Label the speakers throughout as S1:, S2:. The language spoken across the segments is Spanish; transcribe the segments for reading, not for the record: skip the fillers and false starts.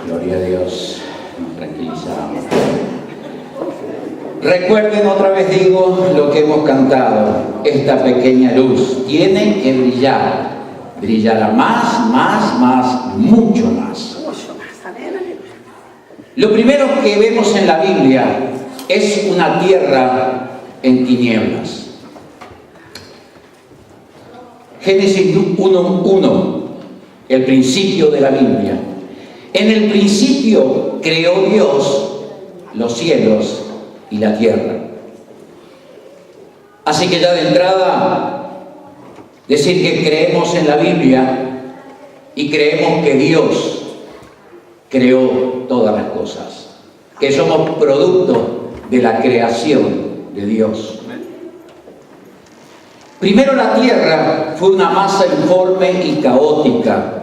S1: Gloria a Dios, nos tranquilizamos. Recuerden, otra vez digo lo que hemos cantado: esta pequeña luz tiene que brillar, brillará más, mucho más. Lo primero que vemos en la Biblia es una tierra en tinieblas. Génesis 1:1, el principio de la Biblia. En el principio creó Dios los cielos y la tierra. Así que ya de entrada, decir que creemos en la Biblia y creemos que Dios creó todas las cosas, que somos producto de la creación de Dios. Primero, la tierra fue una masa informe y caótica.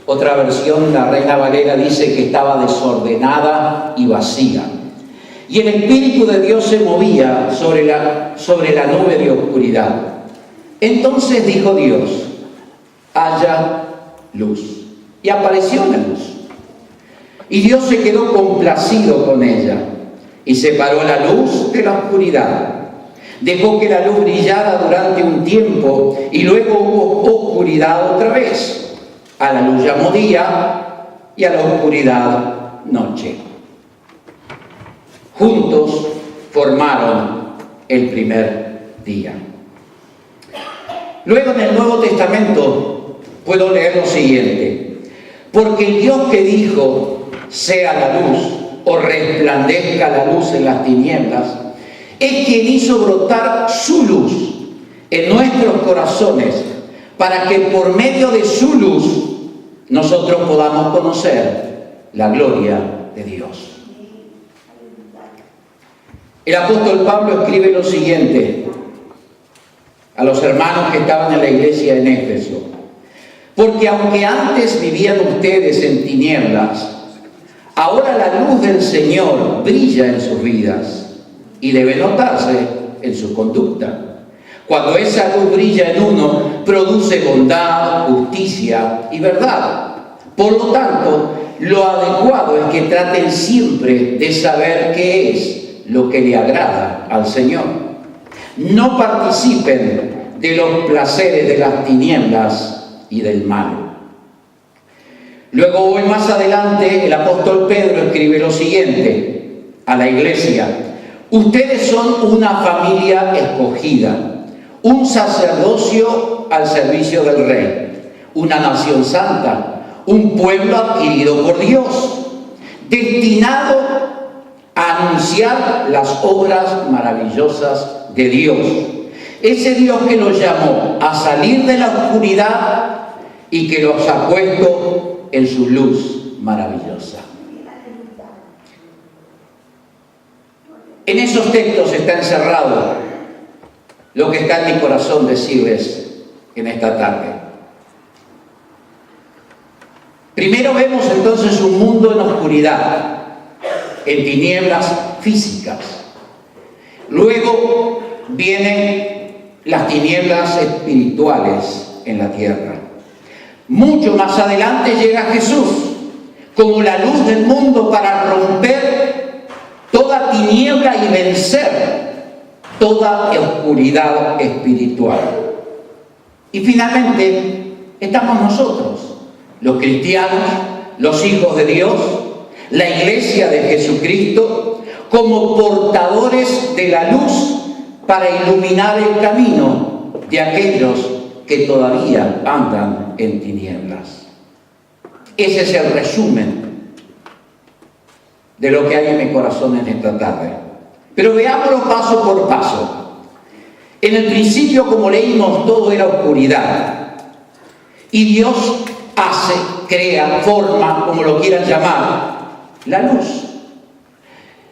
S1: Otra versión, la Reina Valera, dice que estaba desordenada y vacía. Y el Espíritu de Dios se movía sobre la nube de oscuridad. Entonces dijo Dios: haya luz. Y apareció la luz. Y Dios se quedó complacido con ella y separó la luz de la oscuridad. Dejó que la luz brillara durante un tiempo y luego hubo oscuridad otra vez. A la luz llamó día y a la oscuridad noche. Juntos formaron el primer día. Luego, en el Nuevo Testamento puedo leer lo siguiente: porque el Dios que dijo sea la luz o resplandezca la luz en las tinieblas es quien hizo brotar su luz en nuestros corazones para que por medio de su luz nosotros podamos conocer la gloria de Dios. El apóstol Pablo escribe lo siguiente a los hermanos que estaban en la iglesia en Éfeso: porque aunque antes vivían ustedes en tinieblas, ahora la luz del Señor brilla en sus vidas y debe notarse en su conducta. Cuando esa luz brilla en uno, produce bondad, justicia y verdad. Por lo tanto, lo adecuado es que traten siempre de saber qué es lo que le agrada al Señor. No participen de los placeres de las tinieblas y del mal. Luego, hoy más adelante, el apóstol Pedro escribe lo siguiente a la iglesia: ustedes son una familia escogida, un sacerdocio al servicio del Rey, una nación santa, un pueblo adquirido por Dios, destinado a anunciar las obras maravillosas de Dios. Ese Dios que los llamó a salir de la oscuridad y que los ha puesto en su luz maravillosa. En esos textos está encerrado lo que está en mi corazón decirles en esta tarde. Primero vemos entonces un mundo en oscuridad, en tinieblas físicas. Luego vienen las tinieblas espirituales en la tierra. Mucho más adelante llega Jesús como la luz del mundo para romper toda tiniebla y vencer toda oscuridad espiritual. Y finalmente estamos nosotros, los cristianos, los hijos de Dios, la iglesia de Jesucristo, como portadores de la luz para iluminar el camino de aquellos que todavía andan en tinieblas. Ese es el resumen de lo que hay en mi corazón en esta tarde. Pero veámoslo paso por paso. En el principio, como leímos, todo era oscuridad. Y Dios hace, crea, forma, como lo quieran llamar, la luz.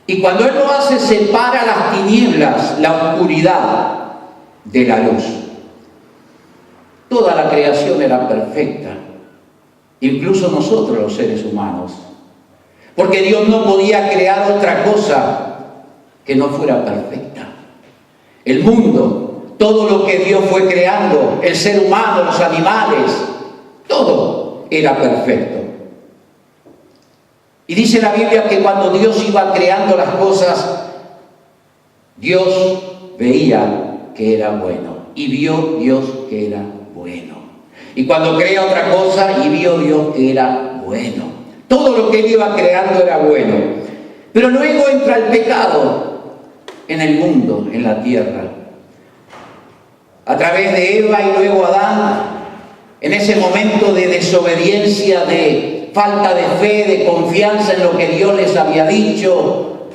S1: Y cuando Él lo hace, separa las tinieblas, la oscuridad, de la luz. Toda la creación era perfecta, incluso nosotros los seres humanos. Porque Dios no podía crear otra cosa que no fuera perfecta. El mundo, todo lo que Dios fue creando, el ser humano, los animales, todo era perfecto. Y dice la Biblia que cuando Dios iba creando las cosas, Dios veía que era bueno. Y vio Dios que era bueno. Y cuando crea otra cosa, y vio Dios que era bueno. Todo lo que Él iba creando era bueno. Pero luego entra el pecado en el mundo, en la tierra. A través de Eva y luego Adán, en ese momento de desobediencia, de falta de fe, de confianza en lo que Dios les había dicho,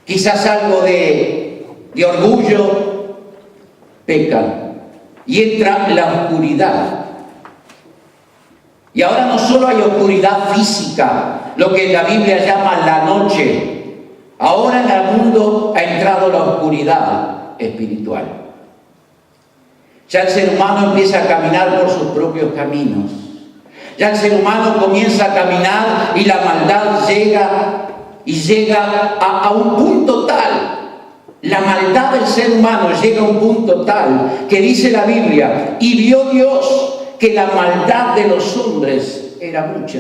S1: quizás algo de orgullo, pecan y entra la oscuridad. Y ahora no solo hay oscuridad física, lo que la Biblia llama la noche. Ahora en el mundo ha entrado la oscuridad espiritual. Ya el ser humano empieza a caminar por sus propios caminos. Ya el ser humano comienza a caminar y la maldad llega a un punto tal. La maldad del ser humano llega a un punto tal que dice la Biblia, y vio Dios que la maldad de los hombres era mucha,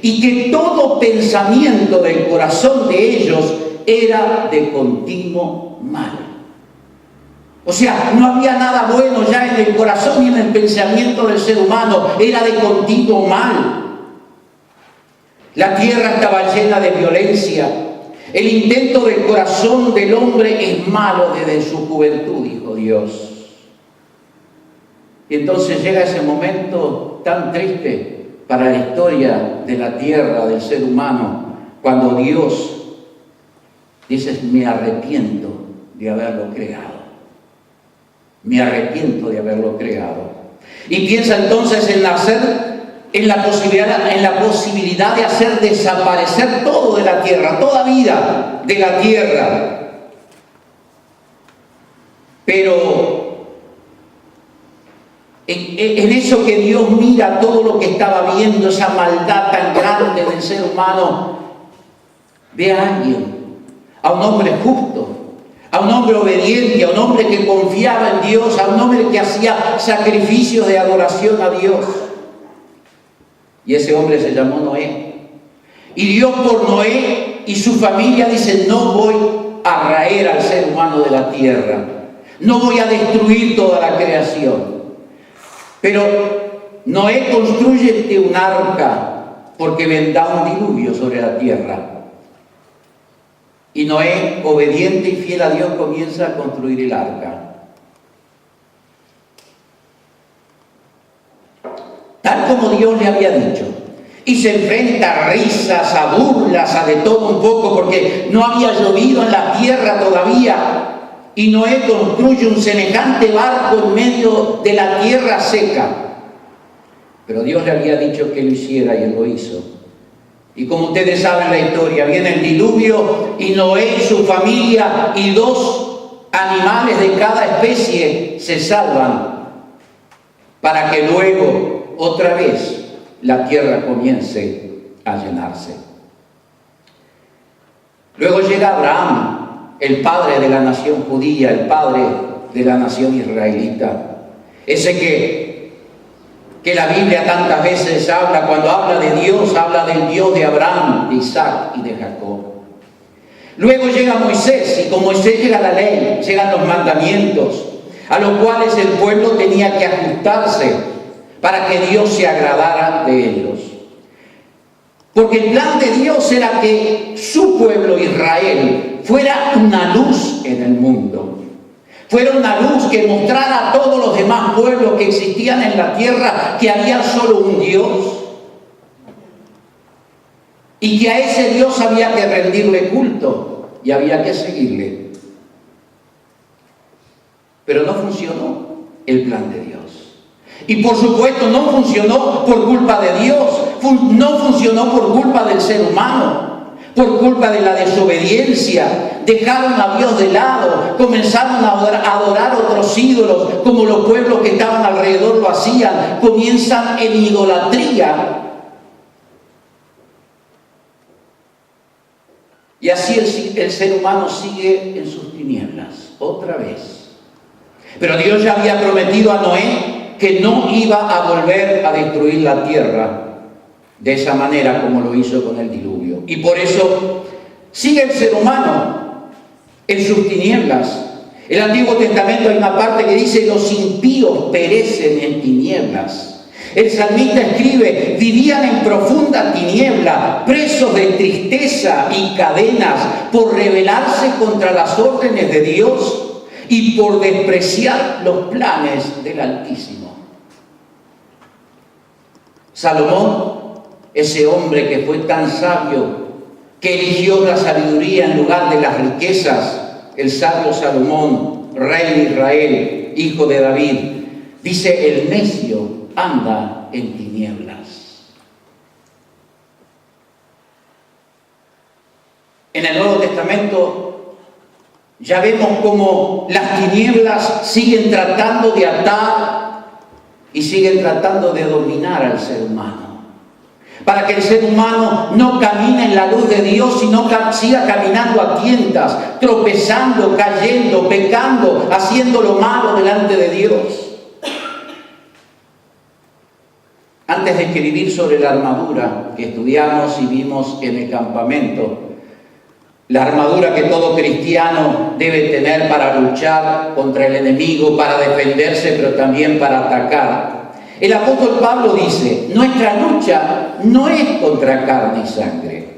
S1: y que todo pensamiento del corazón de ellos era de continuo mal. O sea, no había nada bueno ya en el corazón y en el pensamiento del ser humano, era de continuo mal. La tierra estaba llena de violencia. El intento del corazón del hombre es malo desde su juventud, dijo Dios. Y entonces llega ese momento tan triste para la historia de la tierra, del ser humano, cuando Dios dice, me arrepiento de haberlo creado. Me arrepiento de haberlo creado. Y piensa entonces en la posibilidad de hacer desaparecer todo de la tierra, toda vida de la tierra. Pero en eso que Dios mira todo lo que estaba viendo, esa maldad tan grande del ser humano, ve a alguien, a un hombre justo, a un hombre obediente, a un hombre que confiaba en Dios, a un hombre que hacía sacrificios de adoración a Dios. Y ese hombre se llamó Noé. Y Dios por Noé y su familia dice, no voy a raer al ser humano de la tierra, no voy a destruir toda la creación. Pero Noé construye un arca porque vendrá un diluvio sobre la tierra. Y Noé, obediente y fiel a Dios, comienza a construir el arca. Tal como Dios le había dicho. Y se enfrenta a risas, a burlas, a de todo un poco, porque no había llovido en la tierra todavía. Y Noé construye un semejante barco en medio de la tierra seca. Pero Dios le había dicho que lo hiciera y él lo hizo. Y como ustedes saben la historia, viene el diluvio y Noé y su familia y 2 animales de cada especie se salvan para que luego otra vez la tierra comience a llenarse. Luego llega Abraham, el padre de la nación judía, el padre de la nación israelita, ese que la Biblia tantas veces habla, cuando habla de Dios, habla del Dios de Abraham, de Isaac y de Jacob. Luego llega Moisés, y con Moisés llega la ley, llegan los mandamientos, a los cuales el pueblo tenía que ajustarse para que Dios se agradara de ellos. Porque el plan de Dios era que su pueblo Israel fuera una luz en el mundo. Fuera una luz que mostrara a todos los demás pueblos que existían en la tierra que había solo un Dios. Y que a ese Dios había que rendirle culto y había que seguirle. Pero no funcionó el plan de Dios. Y por supuesto no funcionó por culpa de Dios, no funcionó por culpa del ser humano. Por culpa de la desobediencia, dejaron a Dios de lado, comenzaron a adorar otros ídolos, como los pueblos que estaban alrededor lo hacían, comienzan en idolatría. Y así el ser humano sigue en sus tinieblas, otra vez. Pero Dios ya había prometido a Noé que no iba a volver a destruir la tierra de esa manera como lo hizo con el diluvio. Y por eso sigue el ser humano en sus tinieblas. En el Antiguo Testamento hay una parte que dice: los impíos perecen en tinieblas. El salmista escribe: vivían en profunda tiniebla, presos de tristeza y cadenas por rebelarse contra las órdenes de Dios y por despreciar los planes del Altísimo. Salomón, ese hombre que fue tan sabio, que eligió la sabiduría en lugar de las riquezas, el sabio Salomón, rey de Israel, hijo de David, dice: el necio anda en tinieblas. En el Nuevo Testamento ya vemos cómo las tinieblas siguen tratando de atar y siguen tratando de dominar al ser humano, para que el ser humano no camine en la luz de Dios, sino que siga caminando a tientas, tropezando, cayendo, pecando, haciendo lo malo delante de Dios. Antes de escribir sobre la armadura que estudiamos y vimos en el campamento, la armadura que todo cristiano debe tener para luchar contra el enemigo, para defenderse, pero también para atacar, el apóstol Pablo dice: nuestra lucha no es contra carne y sangre,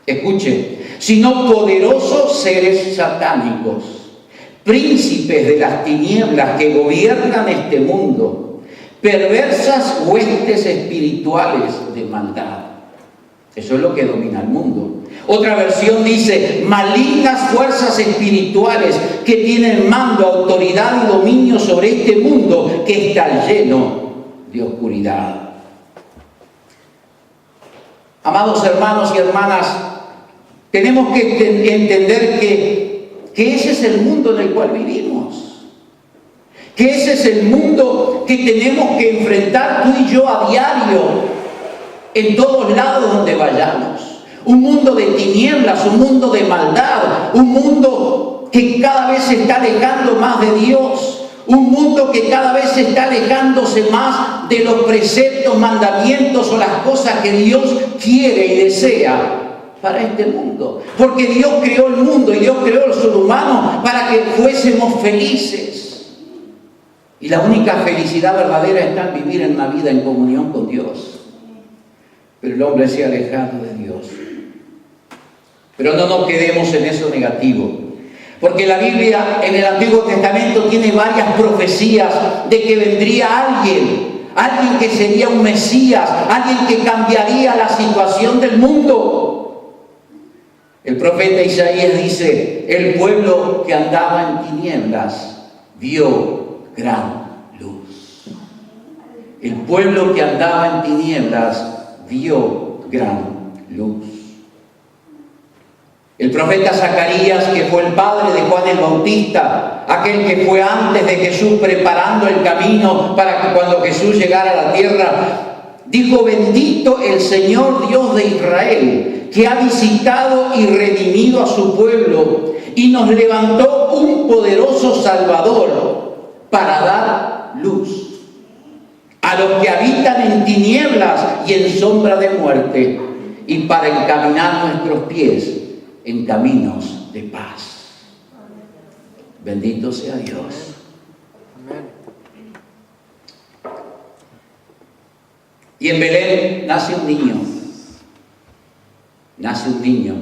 S1: escuchen, sino poderosos seres satánicos, príncipes de las tinieblas que gobiernan este mundo, perversas huestes espirituales de maldad. Eso es lo que domina el mundo. Otra versión dice: malignas fuerzas espirituales que tienen mando, autoridad y dominio sobre este mundo que está lleno de oscuridad. Amados hermanos y hermanas, tenemos que entender que ese es el mundo en el cual vivimos. Que ese es el mundo que tenemos que enfrentar tú y yo a diario, en todos lados donde vayamos. Un mundo de tinieblas, un mundo de maldad, un mundo que cada vez se está alejando más de Dios, un mundo que cada vez se está alejándose más de los preceptos, mandamientos o las cosas que Dios quiere y desea para este mundo. Porque Dios creó el mundo y Dios creó el ser humano para que fuésemos felices. Y la única felicidad verdadera está en vivir en una vida en comunión con Dios. Pero el hombre se ha alejado de Dios. Pero no nos quedemos en eso negativo. Porque la Biblia en el Antiguo Testamento tiene varias profecías de que vendría alguien que sería un Mesías, alguien que cambiaría la situación del mundo. El profeta Isaías dice: el pueblo que andaba en tinieblas vio gran luz. El pueblo que andaba en tinieblas vio gran luz. El profeta Zacarías, que fue el padre de Juan el Bautista, aquel que fue antes de Jesús preparando el camino para que cuando Jesús llegara a la tierra, dijo: bendito el Señor Dios de Israel, que ha visitado y redimido a su pueblo y nos levantó un poderoso Salvador para dar luz a los que habitan en tinieblas y en sombra de muerte, y para encaminar nuestros pies en caminos de paz. Bendito sea Dios.
S2: Amén.
S1: Y en Belén nace un niño. Nace un niño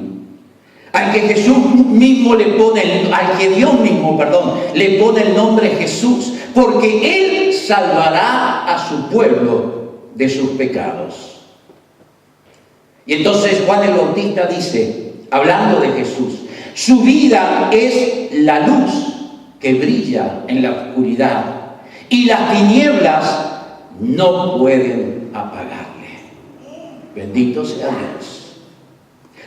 S1: al que Jesús mismo le pone, al que Dios mismo, le pone el nombre Jesús, porque Él salvará a su pueblo de sus pecados. Y entonces Juan el Bautista dice, hablando de Jesús: su vida es la luz que brilla en la oscuridad, y las tinieblas no pueden apagarle. Bendito sea Dios.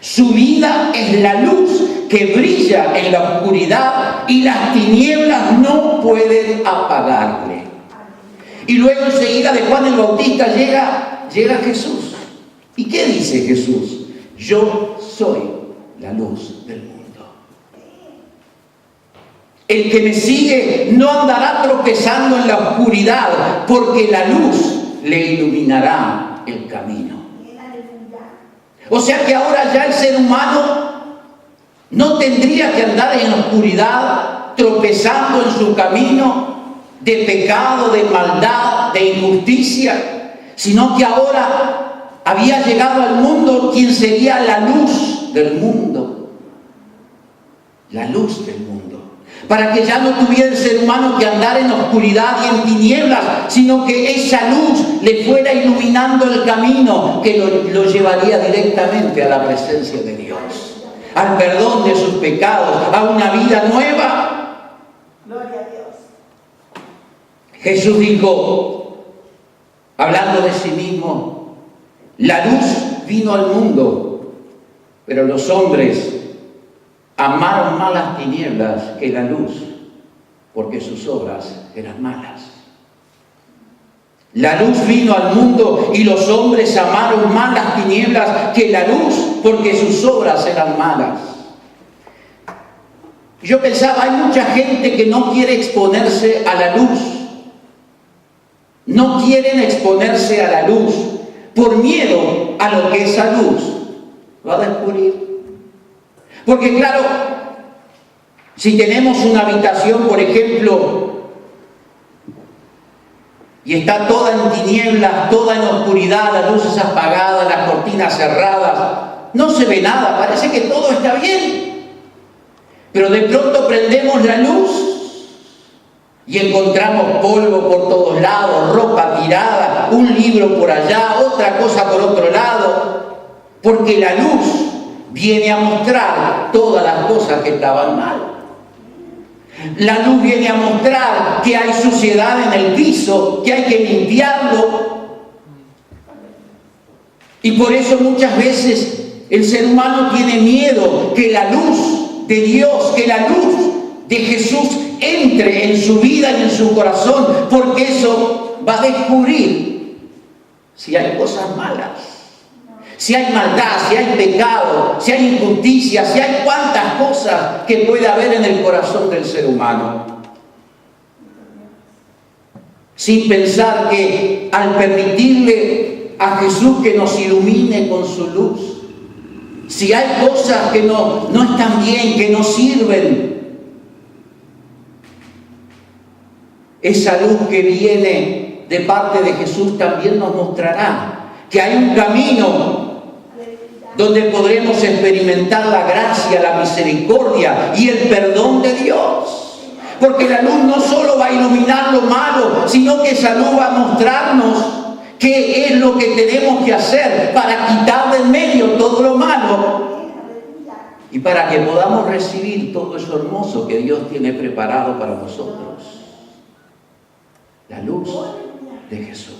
S1: Su vida es la luz que brilla en la oscuridad y las tinieblas no pueden apagarle. Y luego enseguida de Juan el Bautista llega Jesús. ¿Y qué dice Jesús? Yo soy la luz del mundo. El que me sigue no andará tropezando en la oscuridad, porque la luz le iluminará el camino. O sea que ahora ya el ser humano no tendría que andar en la oscuridad, tropezando en su camino de pecado, de maldad, de injusticia, sino que ahora había llegado al mundo quien sería la luz del mundo. La luz del mundo. Para que ya no tuviera el ser humano que andar en oscuridad y en tinieblas, sino que esa luz le fuera iluminando el camino que lo llevaría directamente a la presencia de Dios, al perdón de sus pecados, a una vida nueva.
S2: Gloria a Dios.
S1: Jesús dijo, hablando de sí mismo, la luz vino al mundo, pero los hombres amaron más las tinieblas que la luz, porque sus obras eran malas. La luz vino al mundo y los hombres amaron más las tinieblas que la luz, porque sus obras eran malas. Yo pensaba, hay mucha gente que no quiere exponerse a la luz. No quieren exponerse a la luz por miedo a lo que esa luz va a descubrir. Porque claro, si tenemos una habitación, por ejemplo, y está toda en tinieblas, toda en oscuridad, las luces apagadas, las cortinas cerradas, no se ve nada, parece que todo está bien. Pero de pronto prendemos la luz y encontramos polvo por todos lados, ropa tirada, un libro por allá, otra cosa por otro lado, porque la luz viene a mostrar todas las cosas que estaban mal. La luz viene a mostrar que hay suciedad en el piso, que hay que limpiarlo. Y por eso muchas veces el ser humano tiene miedo que la luz de Dios, que la luz de Jesús entre en su vida y en su corazón, porque eso va a descubrir si hay cosas malas. Si hay maldad, si hay pecado, si hay injusticia, si hay cuantas cosas que puede haber en el corazón del ser humano. Sin pensar que al permitirle a Jesús que nos ilumine con su luz, si hay cosas que no están bien, que no sirven, esa luz que viene de parte de Jesús también nos mostrará que hay un camino donde podremos experimentar la gracia, la misericordia y el perdón de Dios. Porque la luz no solo va a iluminar lo malo, sino que esa luz va a mostrarnos qué es lo que tenemos que hacer para quitar del medio todo lo malo y para que podamos recibir todo eso hermoso que Dios tiene preparado para nosotros. La luz de Jesús.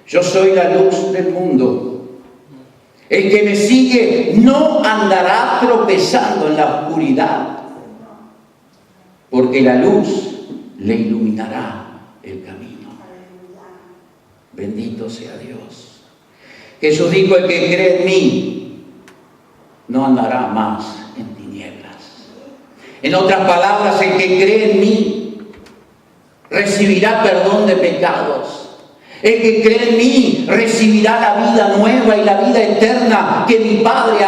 S1: Yo soy la luz del mundo. El que me sigue no andará tropezando en la oscuridad, porque la luz le iluminará el camino. Bendito sea Dios. Jesús dijo, el que cree en mí no andará más en tinieblas. En otras palabras, el que cree en mí recibirá perdón de pecados. El que cree en mí recibirá la vida nueva y la vida eterna que mi Padre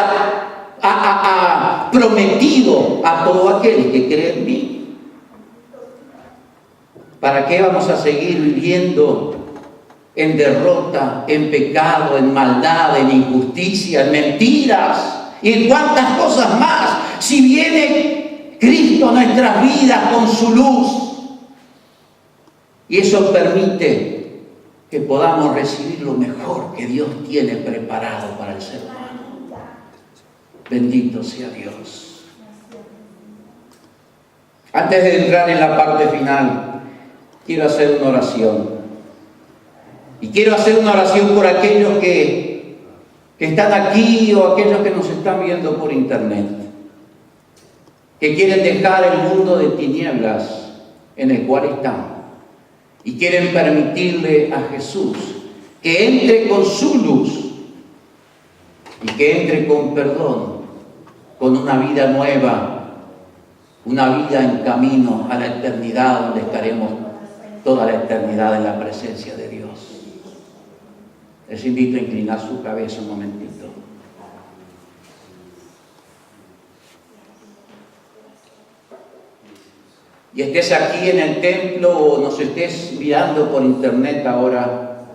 S1: ha prometido a todo aquel que cree en mí. ¿Para qué vamos a seguir viviendo en derrota, en pecado, en maldad, en injusticia, en mentiras y en cuantas cosas más? Si viene Cristo a nuestras vidas con su luz, y eso permite que podamos recibir lo mejor que Dios tiene preparado para el ser humano. Bendito sea Dios. Antes de entrar en la parte final, quiero hacer una oración. Y quiero hacer una oración por aquellos que están aquí o aquellos que nos están viendo por internet, que quieren dejar el mundo de tinieblas en el cual están y quieren permitirle a Jesús que entre con su luz y que entre con perdón, con una vida nueva, una vida en camino a la eternidad, donde estaremos toda la eternidad en la presencia de Dios. Les invito a inclinar su cabeza un momentito. Y estés aquí en el templo o nos estés mirando por internet ahora,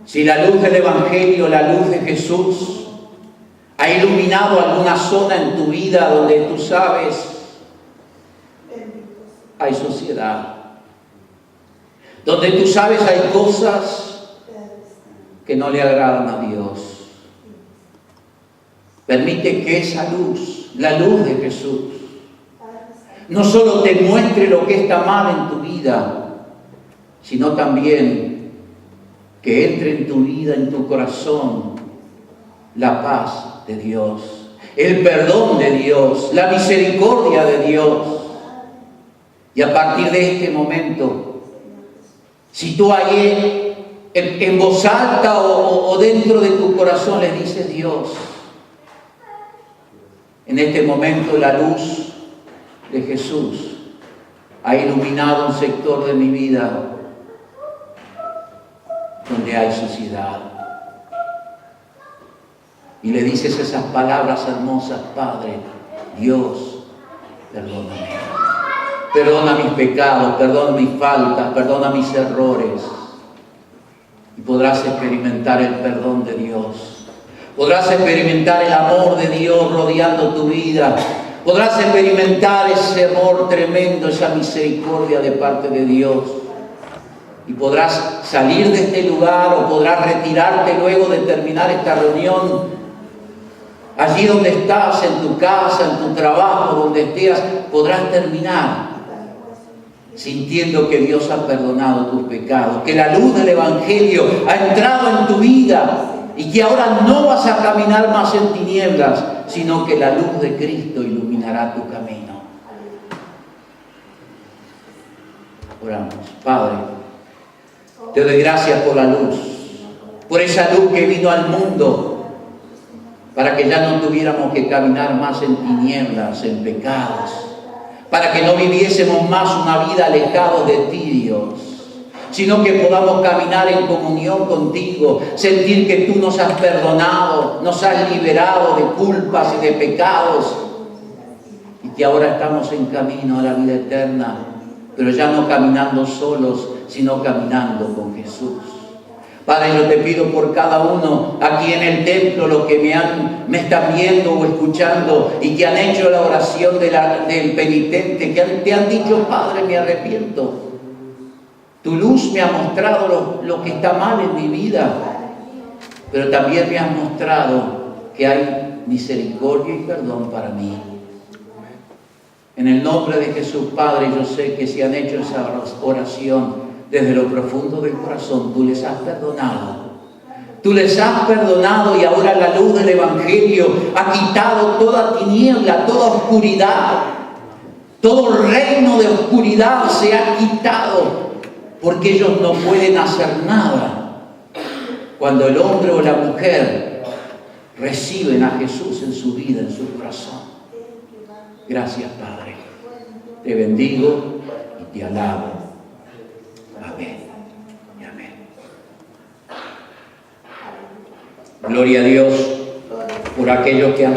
S1: si la luz del Evangelio, la luz de Jesús, ha iluminado alguna zona en tu vida donde tú sabes hay suciedad, donde tú sabes hay cosas que no le agradan a Dios, permite que esa luz, la luz de Jesús, no solo te muestre lo que está mal en tu vida, sino también que entre en tu vida, en tu corazón, la paz de Dios, el perdón de Dios, la misericordia de Dios. Y a partir de este momento, si tú ahí en voz alta o dentro de tu corazón le dices: Dios, en este momento la luz de Jesús ha iluminado un sector de mi vida donde hay suciedad. Y le dices esas palabras hermosas: Padre, Dios, perdóname. Perdona mis pecados, perdona mis faltas, perdona mis errores. Y podrás experimentar el perdón de Dios. Podrás experimentar el amor de Dios rodeando tu vida. Podrás experimentar ese amor tremendo, esa misericordia de parte de Dios. Y podrás salir de este lugar o podrás retirarte luego de terminar esta reunión. Allí donde estás, en tu casa, en tu trabajo, donde estés, podrás terminar sintiendo que Dios ha perdonado tus pecados, que la luz del Evangelio ha entrado en tu vida y que ahora no vas a caminar más en tinieblas, sino que la luz de Cristo iluminará tu camino. Oramos. Padre, te doy gracias por la luz, por esa luz que vino al mundo para que ya no tuviéramos que caminar más en tinieblas, en pecados, para que no viviésemos más una vida alejados de ti, Dios, sino que podamos caminar en comunión contigo, sentir que tú nos has perdonado, nos has liberado de culpas y de pecados, y que ahora estamos en camino a la vida eterna, pero ya no caminando solos, sino caminando con Jesús. Padre, yo te pido por cada uno aquí en el templo, los que me están viendo o escuchando y que han hecho la oración del penitente, que te han dicho: Padre, me arrepiento. Tu luz me ha mostrado lo que está mal en mi vida, pero también me has mostrado que hay misericordia y perdón para mí. En el nombre de Jesús, Padre, yo sé que si han hecho esa oración desde lo profundo del corazón, tú les has perdonado. Tú les has perdonado y ahora la luz del Evangelio ha quitado toda tiniebla, toda oscuridad. Todo reino de oscuridad se ha quitado, porque ellos no pueden hacer nada cuando el hombre o la mujer reciben a Jesús en su vida, en su corazón. Gracias, Padre. Te bendigo y te alabo. Amén y amén. Gloria a Dios por aquellos que han